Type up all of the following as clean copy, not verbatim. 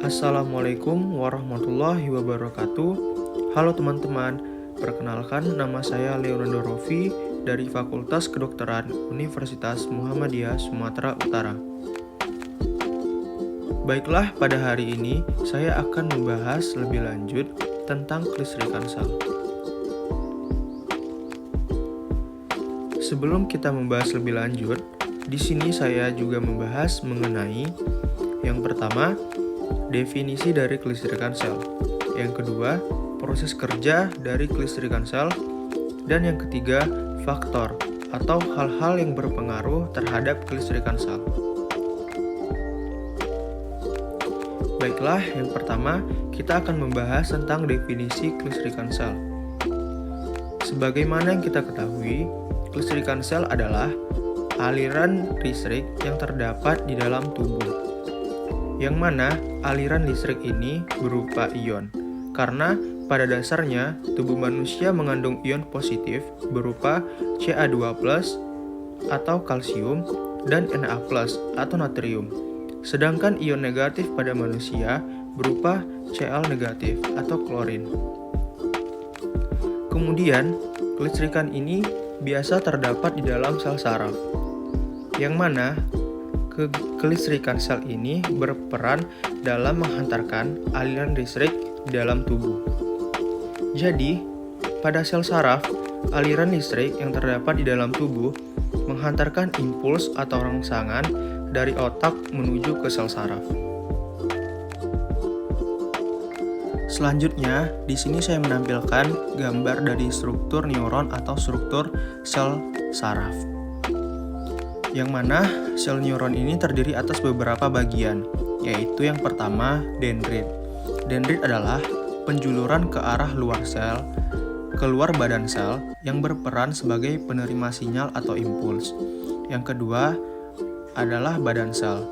Assalamualaikum warahmatullahi wabarakatuh. Halo teman-teman, perkenalkan nama saya Leonardo Rofi dari Fakultas Kedokteran Universitas Muhammadiyah Sumatera Utara. Baiklah, pada hari ini saya akan membahas lebih lanjut tentang kelistrikan sel. Sebelum kita membahas lebih lanjut, di sini saya juga membahas mengenai yang pertama, definisi dari kelistrikan sel. Yang kedua, proses kerja dari kelistrikan sel. Dan yang ketiga, faktor atau hal-hal yang berpengaruh terhadap kelistrikan sel. Baiklah, yang pertama, kita akan membahas tentang definisi kelistrikan sel. Sebagaimana yang kita ketahui, kelistrikan sel adalah aliran listrik yang terdapat di dalam tubuh, yang mana aliran listrik ini berupa ion, karena pada dasarnya tubuh manusia mengandung ion positif berupa Ca2+ atau kalsium dan Na+ atau natrium, sedangkan ion negatif pada manusia berupa Cl negatif atau klorin. Kemudian, kelistrikan ini biasa terdapat di dalam sel saraf, yang mana kelistrikan sel ini berperan dalam menghantarkan aliran listrik di dalam tubuh. Jadi, pada sel saraf, aliran listrik yang terdapat di dalam tubuh menghantarkan impuls atau rangsangan dari otak menuju ke sel saraf. Selanjutnya, di sini saya menampilkan gambar dari struktur neuron atau struktur sel saraf, yang mana sel neuron ini terdiri atas beberapa bagian, yaitu yang pertama, dendrit. Dendrit adalah penjuluran ke arah luar sel, keluar badan sel, yang berperan sebagai penerima sinyal atau impuls. Yang kedua adalah badan sel,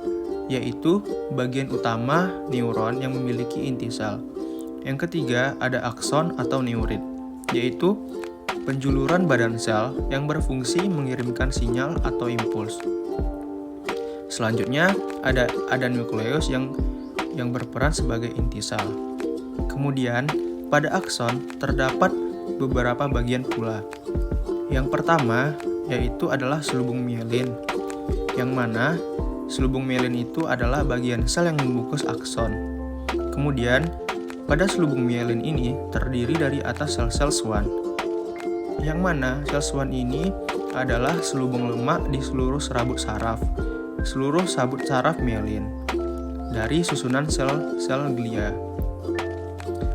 yaitu bagian utama neuron yang memiliki inti sel. Yang ketiga ada akson atau neurit, yaitu penjuluran badan sel yang berfungsi mengirimkan sinyal atau impuls. Selanjutnya ada nukleus yang berperan sebagai inti sel. Kemudian pada akson terdapat beberapa bagian pula. Yang pertama yaitu adalah selubung mielin, yang mana selubung mielin itu adalah bagian sel yang membungkus akson. Kemudian pada selubung mielin ini terdiri dari atas sel-sel Schwann, yang mana sel Schwann ini adalah selubung lemak di seluruh serabut saraf mielin dari susunan sel-sel glia.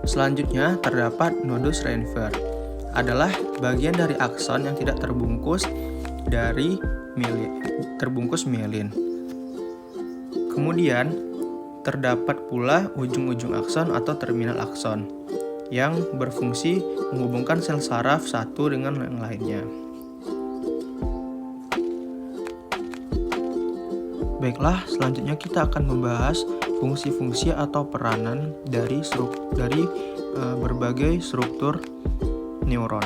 Selanjutnya terdapat nodus Reinfer, adalah bagian dari akson yang tidak terbungkus mielin. Kemudian terdapat pula ujung-ujung akson atau terminal akson yang berfungsi menghubungkan sel saraf satu dengan yang lainnya. Baiklah, selanjutnya kita akan membahas fungsi-fungsi atau peranan dari berbagai struktur neuron.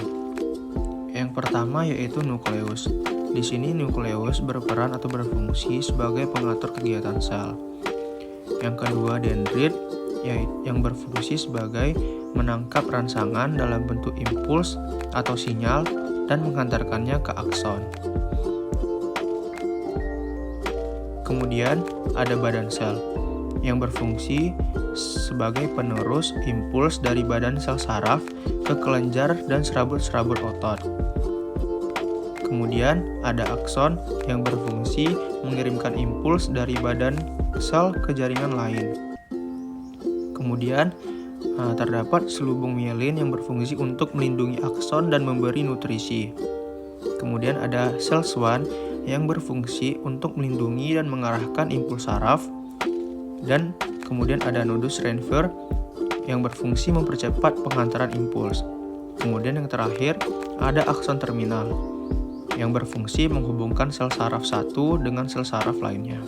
Yang pertama yaitu nukleus. Di sini nukleus berperan atau berfungsi sebagai pengatur kegiatan sel. Yang kedua dendrit, yang berfungsi sebagai menangkap rangsangan dalam bentuk impuls atau sinyal dan menghantarkannya ke akson. Kemudian ada badan sel, yang berfungsi sebagai penerus impuls dari badan sel saraf ke kelenjar dan serabut-serabut otot. Kemudian ada akson yang berfungsi mengirimkan impuls dari badan sel ke jaringan lain. Kemudian terdapat selubung mielin yang berfungsi untuk melindungi akson dan memberi nutrisi. Kemudian ada sel Schwann yang berfungsi untuk melindungi dan mengarahkan impuls saraf. Dan kemudian ada nodus Reinfer yang berfungsi mempercepat penghantaran impuls. Kemudian yang terakhir ada akson terminal yang berfungsi menghubungkan sel saraf satu dengan sel saraf lainnya.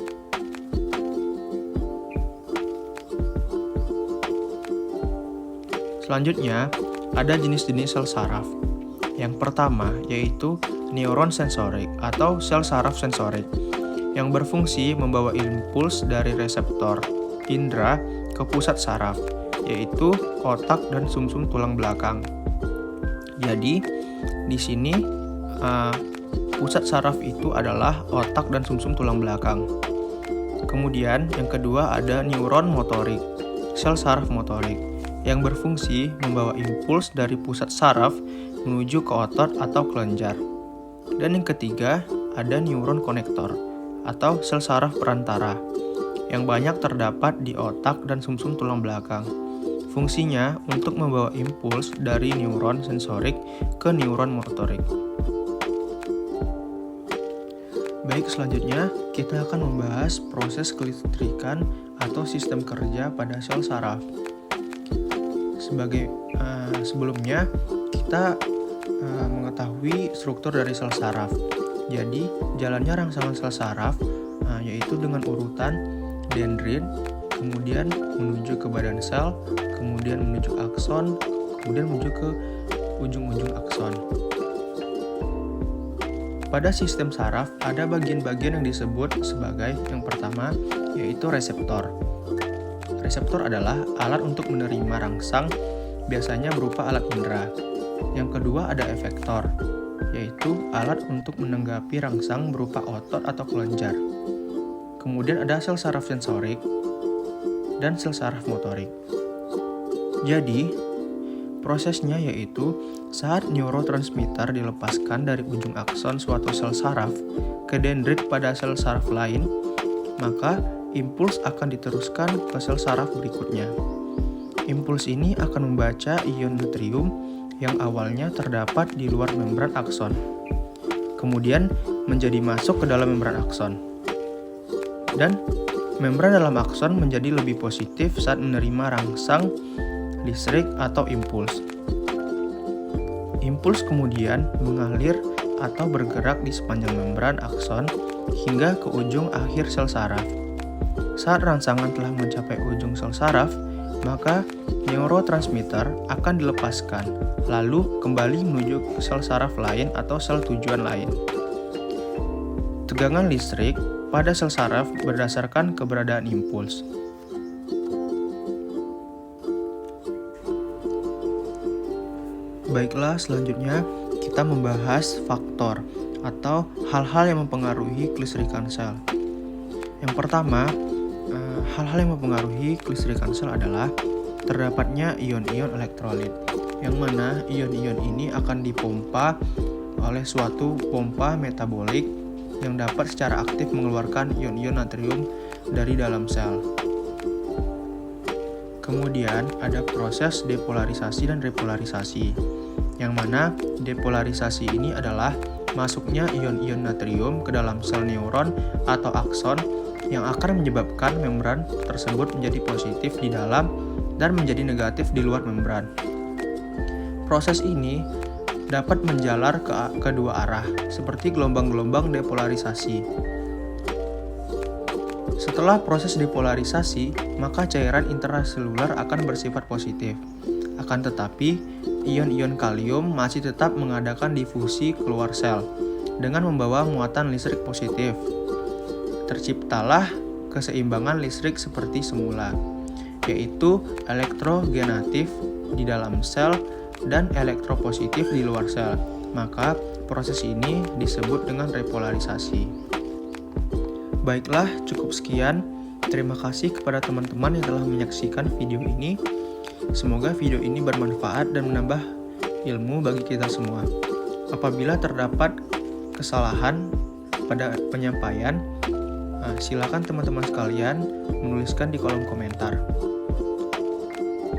Selanjutnya, ada jenis-jenis sel saraf. Yang pertama yaitu neuron sensorik atau sel saraf sensorik, yang berfungsi membawa impuls dari reseptor indera ke pusat saraf, yaitu otak dan sumsum tulang belakang. Jadi, di sini pusat saraf itu adalah otak dan sumsum tulang belakang. Kemudian, yang kedua ada neuron motorik, sel saraf motorik, yang berfungsi membawa impuls dari pusat saraf menuju ke otot atau kelenjar. Dan yang ketiga ada neuron konektor, atau sel saraf perantara, yang banyak terdapat di otak dan sumsum tulang belakang. Fungsinya untuk membawa impuls dari neuron sensorik ke neuron motorik. Baik, selanjutnya kita akan membahas proses kelistrikan atau sistem kerja pada sel saraf. Sebelumnya kita mengetahui struktur dari sel saraf. Jadi, jalannya rangsangan sel saraf yaitu dengan urutan dendrit, kemudian menuju ke badan sel, kemudian menuju akson, kemudian menuju ke ujung-ujung akson. Pada sistem saraf ada bagian-bagian yang disebut sebagai yang pertama yaitu reseptor. Reseptor adalah alat untuk menerima rangsang, biasanya berupa alat indera. Yang kedua ada efektor, yaitu alat untuk menanggapi rangsang berupa otot atau kelenjar. Kemudian ada sel saraf sensorik dan sel saraf motorik. Jadi, prosesnya yaitu saat neurotransmitter dilepaskan dari ujung akson suatu sel saraf ke dendrit pada sel saraf lain, maka impuls akan diteruskan ke sel saraf berikutnya. Impuls ini akan membaca ion natrium yang awalnya terdapat di luar membran akson, kemudian menjadi masuk ke dalam membran akson. Dan membran dalam akson menjadi lebih positif saat menerima rangsang listrik atau impuls. Impuls kemudian mengalir atau bergerak di sepanjang membran akson hingga ke ujung akhir sel saraf. Saat rangsangan telah mencapai ujung sel saraf, maka neurotransmitter akan dilepaskan, lalu kembali menuju ke sel saraf lain atau sel tujuan lain. Tegangan listrik pada sel saraf berdasarkan keberadaan impuls. Baiklah, selanjutnya kita membahas faktor atau hal-hal yang mempengaruhi kelistrikan sel. Yang pertama, hal-hal yang mempengaruhi kelistrikan sel adalah terdapatnya ion-ion elektrolit, yang mana ion-ion ini akan dipompa oleh suatu pompa metabolik yang dapat secara aktif mengeluarkan ion-ion natrium dari dalam sel. Kemudian ada proses depolarisasi dan repolarisasi, yang mana depolarisasi ini adalah masuknya ion-ion natrium ke dalam sel neuron atau akson yang akan menyebabkan membran tersebut menjadi positif di dalam dan menjadi negatif di luar membran. Proses ini dapat menjalar ke kedua arah, seperti gelombang-gelombang depolarisasi. Setelah proses depolarisasi, maka cairan intraseluler akan bersifat positif. Akan tetapi, ion-ion kalium masih tetap mengadakan difusi keluar sel dengan membawa muatan listrik positif. Terciptalah keseimbangan listrik seperti semula, yaitu elektrogenatif di dalam sel dan elektropositif di luar sel. Maka proses ini disebut dengan repolarisasi. Baiklah, cukup sekian. Terima kasih kepada teman-teman yang telah menyaksikan video ini. Semoga video ini bermanfaat dan menambah ilmu bagi kita semua. Apabila terdapat kesalahan pada penyampaian, silakan teman-teman sekalian menuliskan di kolom komentar.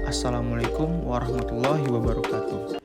Assalamualaikum warahmatullahi wabarakatuh.